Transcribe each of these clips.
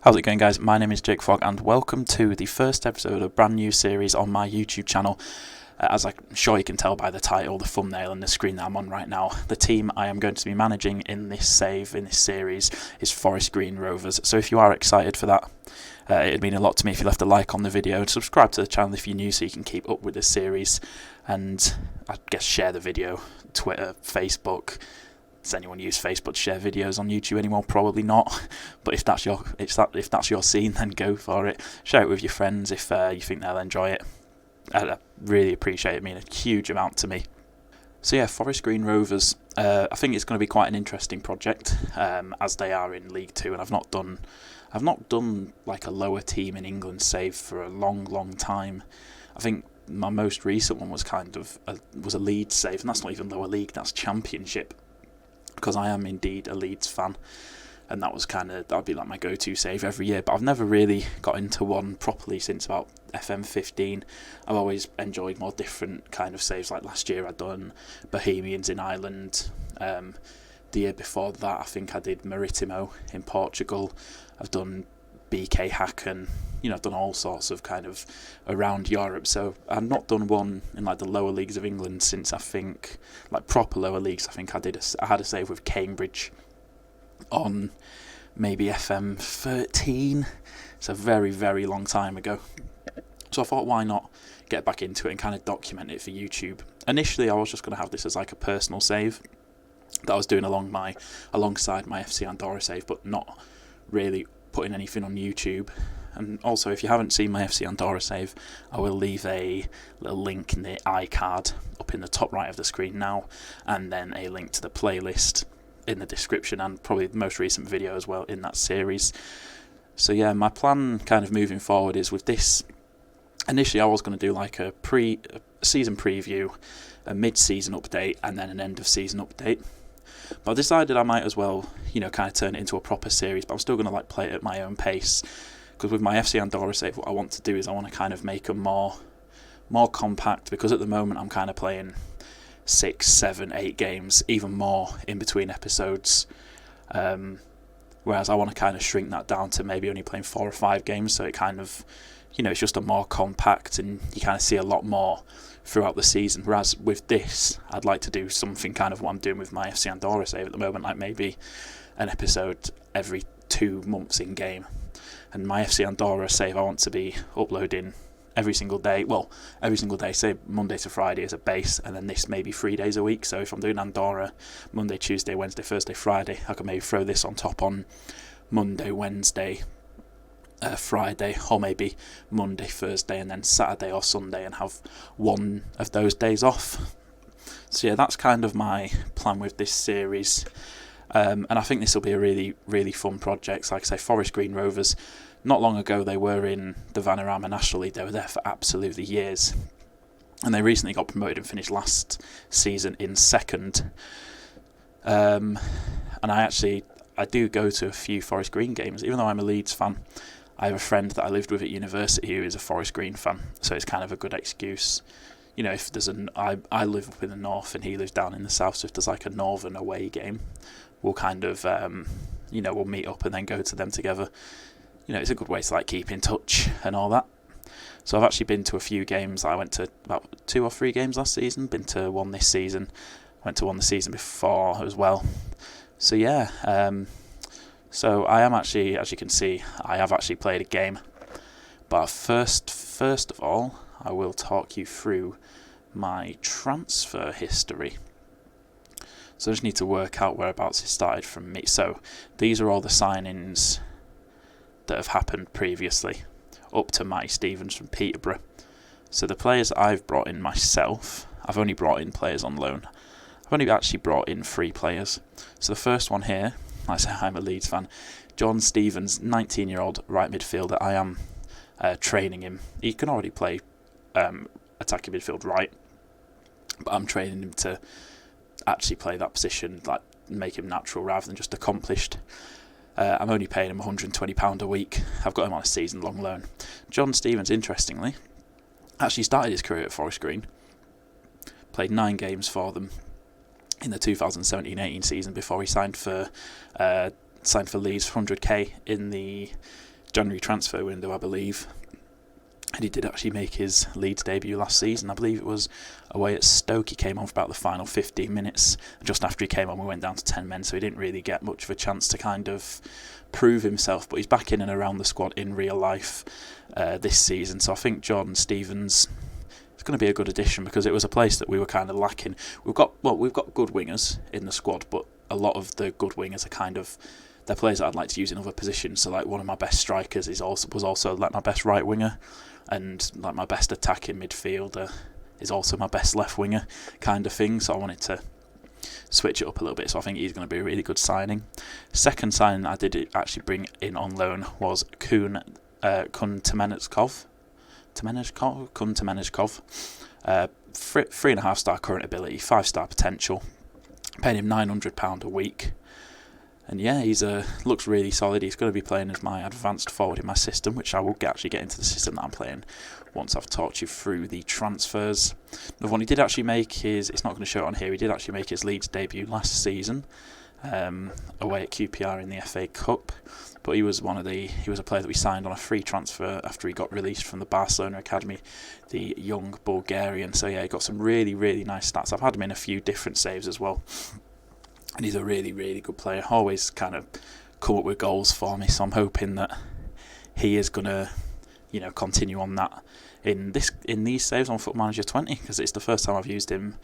How's it going, guys? My name is Jake Fogg and welcome to the first episode of a brand new series on my YouTube channel. As I'm sure you can tell by the title, the thumbnail and the screen that I'm on right now, the team I am going to be managing in this series is Forest Green Rovers. So if you are excited for that, it'd mean a lot to me if you left a like on the video and subscribe to the channel if you're new so you can keep up with this series, and I guess share the video, Twitter, Facebook. Does anyone use Facebook to share videos on YouTube anymore? Probably not. But if that's your scene, then go for it. Share it with your friends if you think they'll enjoy it. I really appreciate it. It means a huge amount to me. So yeah, Forest Green Rovers. I think it's going to be quite an interesting project, as they are in League Two, and I've not done like a lower team in England save for a long time. I think my most recent one was was a Leeds save, and that's not even lower league. That's Championship. Because I am indeed a Leeds fan, and that'd be like my go-to save every year. But I've never really got into one properly since about FM15. I've always enjoyed more different kind of saves. Like last year, I'd done Bohemians in Ireland. The year before that, I think I did Maritimo in Portugal. I've done BK Hacken. I've done all sorts of kind of around Europe. So I've not done one in like the lower leagues of England since I think, like proper lower leagues. I think I had a save with Cambridge on maybe FM13. It's a very, very long time ago. So I thought, why not get back into it and kind of document it for YouTube. Initially, I was just going to have this as like a personal save that I was doing alongside my FC Andorra save, but not really putting anything on YouTube. And also, if you haven't seen my FC Andorra save, I will leave a little link in the iCard up in the top right of the screen now, and then a link to the playlist in the description, and probably the most recent video as well in that series. So yeah, my plan kind of moving forward is with this. Initially, I was going to do like a season preview, a mid-season update, and then an end-of-season update. But I decided I might as well, kind of turn it into a proper series, but I'm still going to like play it at my own pace. Because with my FC Andorra save, what I want to do is I want to kind of make them more compact, because at the moment I'm kind of playing 6, 7, 8 games, even more in between episodes. Whereas I want to kind of shrink that down to maybe only playing 4 or 5 games, so it kind of, it's just a more compact and you kind of see a lot more throughout the season. Whereas with this, I'd like to do something kind of what I'm doing with my FC Andorra save at the moment, like maybe an episode every 2 months in game. And my FC Andorra save, I want to be uploading every single day. Well, every single day, say Monday to Friday as a base, and then this maybe 3 days a week. So if I'm doing Andorra Monday, Tuesday, Wednesday, Thursday, Friday, I can maybe throw this on top on Monday, Wednesday, Friday, or maybe Monday, Thursday, and then Saturday or Sunday, and have one of those days off. So yeah, that's kind of my plan with this series. And I think this will be a really, really fun project. Like I say, Forest Green Rovers, not long ago they were in the Vanarama National League. They were there for absolutely years. And they recently got promoted and finished last season in second. And I do go to a few Forest Green games. Even though I'm a Leeds fan, I have a friend that I lived with at university who is a Forest Green fan. So it's kind of a good excuse. If there's I live up in the north and he lives down in the south, so if there's like a northern away game, we'll kind of, we'll meet up and then go to them together. It's a good way to like keep in touch and all that. So I've actually been to a few games. I went to about 2 or 3 games last season, been to one this season, went to one the season before as well. So yeah, so I am actually, as you can see, I have actually played a game. But first of all, I will talk you through my transfer history. So I just need to work out whereabouts it started from me. So these are all the signings that have happened previously, up to Matty Stevens from Peterborough. So the players I've brought in myself, I've only brought in players on loan. I've only actually brought in 3 players. So the first one here, like I say, I'm a Leeds fan. John Stevens, 19-year-old right midfielder. I am training him. He can already play attacking midfield right, but I'm training him to actually play that position, like make him natural rather than just accomplished. I'm only paying him £120 a week. I've got him on a season-long loan. John Stevens, interestingly, actually started his career at Forest Green, played 9 games for them in the 2017-18 season before he signed for Leeds for 100k in the January transfer window, I believe. And he did actually make his Leeds debut last season. I believe it was away at Stoke. He came on for about the final 15 minutes. Just after he came on, we went down to 10 men, so he didn't really get much of a chance to kind of prove himself. But he's back in and around the squad in real life this season. So I think Jordan Stevens is going to be a good addition, because it was a place that we were kind of lacking. We've got good wingers in the squad, but a lot of the good wingers are they're players that I'd like to use in other positions. So like one of my best strikers was also like my best right winger, and like my best attacking midfielder is also my best left winger kind of thing. So I wanted to switch it up a little bit. So I think he's going to be a really good signing. Second signing I did actually bring in on loan was Kun Temenechkov. 3.5 star current ability, 5-star potential. Paying him £900 a week. And yeah, he's looks really solid. He's going to be playing as my advanced forward in my system, which I will actually get into the system that I'm playing once I've talked you through the transfers. Another one, he did actually make it's not going to show it on here, he did actually make his Leeds debut last season, away at QPR in the FA Cup. But he was a player that we signed on a free transfer after he got released from the Barcelona academy, the young Bulgarian. So yeah, he got some really, really nice stats. I've had him in a few different saves as well. And he's a really, really good player. Always kind of come up with goals for me. So I'm hoping that he is going to, continue on that in these saves on Football Manager 20, because it's the first time I've used him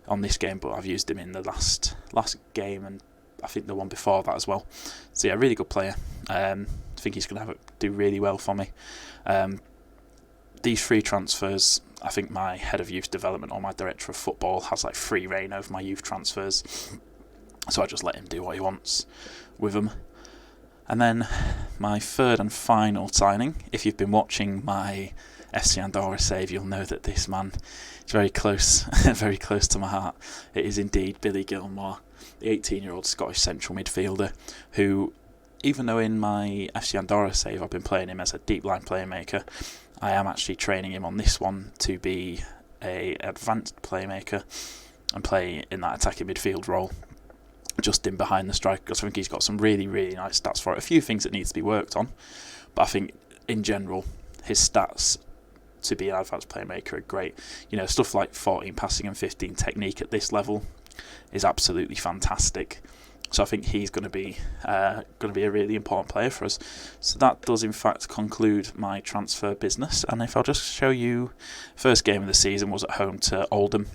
on this game, but I've used him in the last game, and I think the one before that as well. So yeah, really good player. I think he's going to do really well for me. These free transfers, I think my head of youth development or my director of football has like free reign over my youth transfers. So I just let him do what he wants with them. And then my third and final signing, if you've been watching my FC Andorra save, you'll know that this man is very close, very close to my heart. It is indeed Billy Gilmore, the 18-year-old Scottish central midfielder, who, even though in my FC Andorra save I've been playing him as a deep line playmaker, I am actually training him on this one to be a advanced playmaker and play in that attacking midfield role, just in behind the striker. So I think he's got some really, really nice stats for it. A few things that needs to be worked on, but I think in general his stats to be an advanced playmaker are great. Stuff like 14 passing and 15 technique at this level is absolutely fantastic. So I think he's going to be a really important player for us. So that does in fact conclude my transfer business. And if I'll just show you, first game of the season was at home to Oldham.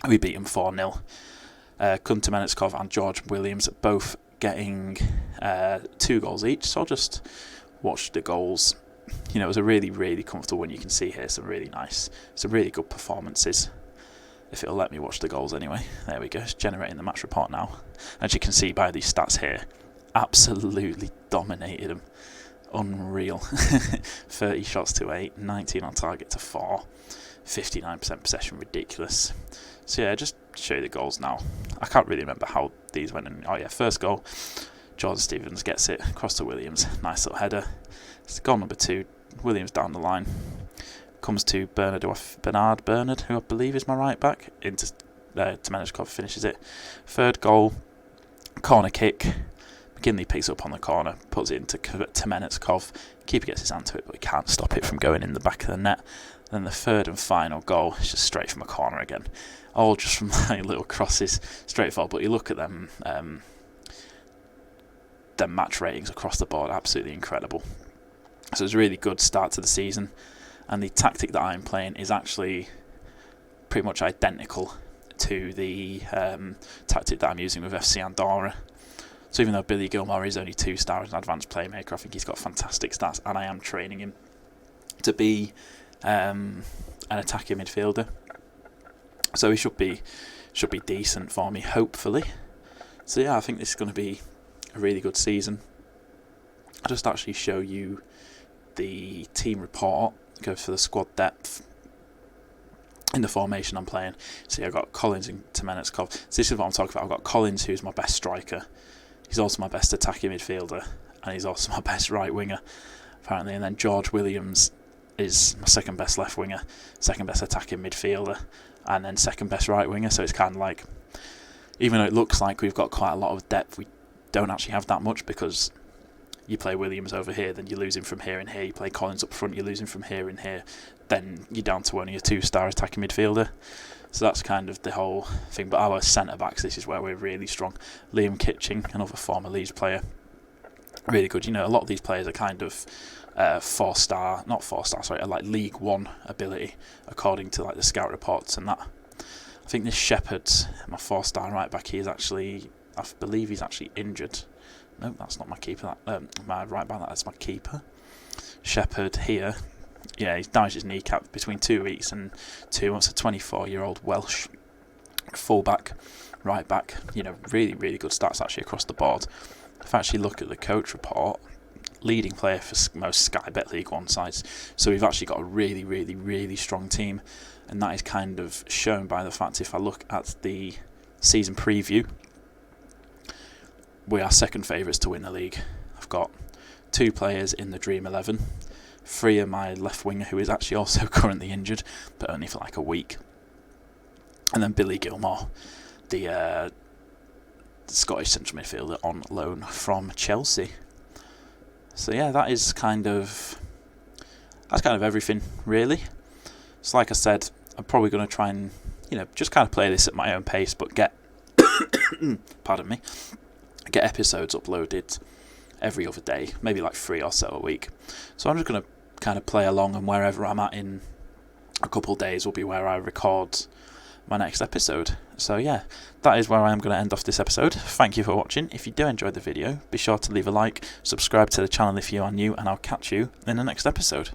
We beat them 4-0. Kun Temenechkov and George Williams both getting 2 goals each. So I'll just watch the goals. It was a really, really comfortable win. You can see here some really good performances. If it'll let me watch the goals anyway. There we go, it's generating the match report now. As you can see by these stats here, absolutely dominated them. Unreal. 30 shots to 8, 19 on target to 4, 59% possession, ridiculous. So yeah, just show you the goals now. I can't really remember how these went in. Oh yeah, first goal, Jordan Stevens gets it across to Williams, nice little header. It's goal number 2, Williams down the line. Comes to Bernard, who I believe is my right back. Into Temenechkov finishes it. Third goal, corner kick. McGinley picks it up on the corner, puts it into Temenechkov. Keeper gets his hand to it, but he can't stop it from going in the back of the net. Then the third and final goal is just straight from a corner again. All just from my little crosses, straight forward. But you look at them, their match ratings across the board, absolutely incredible. So it's a really good start to the season. And the tactic that I'm playing is actually pretty much identical to the tactic that I'm using with FC Andorra. So even though Billy Gilmore is only 2-star as an advanced playmaker, I think he's got fantastic stats, and I am training him to be an attacking midfielder. So he should be decent for me, hopefully. So yeah, I think this is going to be a really good season. I'll just actually show you the team report. Go for the squad depth in the formation I'm playing. See, I've got Collins and Temenechkov. So this is what I'm talking about. I've got Collins, who's my best striker. He's also my best attacking midfielder, and he's also my best right winger, apparently. And then George Williams is my second best left winger, second best attacking midfielder, and then second best right winger. So it's kind of like, even though it looks like we've got quite a lot of depth, we don't actually have that much, because you play Williams over here, then you're losing from here and here. You play Collins up front, you're losing from here and here. Then you're down to only a 2-star attacking midfielder. So that's kind of the whole thing. But our centre-backs, this is where we're really strong. Liam Kitching, another former Leeds player, really good. You know, a lot of these players are kind of 4-star, not 4-star, sorry, are like League One ability, according to like the scout reports and that. I think this Shepherd, my 4-star right back, I believe he's actually injured. No, that's not my keeper. My right back, that's my keeper. Shepherd here, yeah, he's damaged his kneecap between 2 weeks and 2 months. A 24-year-old Welsh fullback, right back. You know, really, really good stats actually across the board. If I actually look at the coach report, leading player for most Sky Bet League One sides. So we've actually got a really, really, really strong team, and that is kind of shown by the fact if I look at the season preview, we are second favourites to win the league. I've got 2 players in the Dream 11, 3 are my left winger, who is actually also currently injured, but only for like a week, and then Billy Gilmore, the Scottish central midfielder on loan from Chelsea. So yeah, that's kind of everything really. So like I said, I'm probably going to try and, you know, just kind of play this at my own pace, but get pardon me, get episodes uploaded every other day, maybe like 3 or so a week. So I'm just going to kind of play along, and wherever I'm at in a couple of days will be where I record my next episode. So yeah, that is where I am going to end off this episode. Thank you for watching. If you do enjoy the video, be sure to leave a like, subscribe to the channel if you are new, and I'll catch you in the next episode.